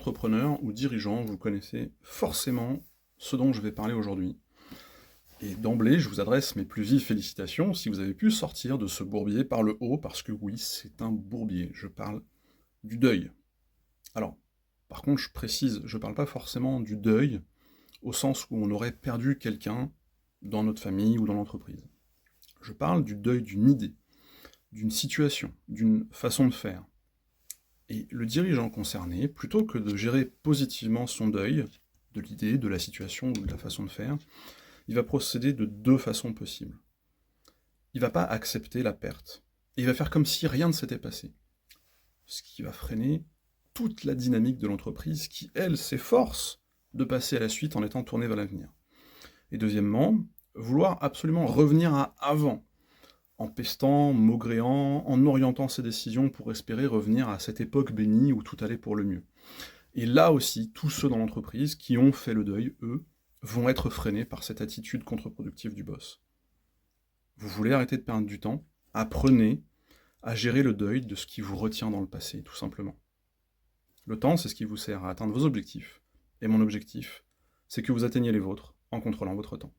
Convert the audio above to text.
entrepreneur ou dirigeant, vous connaissez forcément ce dont je vais parler aujourd'hui. Et d'emblée, je vous adresse mes plus vives félicitations si vous avez pu sortir de ce bourbier par le haut, parce que oui, c'est un bourbier. Je parle du deuil. Alors, par contre, je précise, je ne parle pas forcément du deuil au sens où on aurait perdu quelqu'un dans notre famille ou dans l'entreprise. Je parle du deuil d'une idée, d'une situation, d'une façon de faire. Et le dirigeant concerné, plutôt que de gérer positivement son deuil, de l'idée, de la situation ou de la façon de faire, il va procéder de deux façons possibles. Il ne va pas accepter la perte, et il va faire comme si rien ne s'était passé. Ce qui va freiner toute la dynamique de l'entreprise qui, elle, s'efforce de passer à la suite en étant tournée vers l'avenir. Et deuxièmement, vouloir absolument revenir à avant, en pestant, maugréant, en orientant ses décisions pour espérer revenir à cette époque bénie où tout allait pour le mieux. Et là aussi, tous ceux dans l'entreprise qui ont fait le deuil, eux, vont être freinés par cette attitude contre-productive du boss. Vous voulez arrêter de perdre du temps? Apprenez à gérer le deuil de ce qui vous retient dans le passé, tout simplement. Le temps, c'est ce qui vous sert à atteindre vos objectifs. Et mon objectif, c'est que vous atteigniez les vôtres en contrôlant votre temps.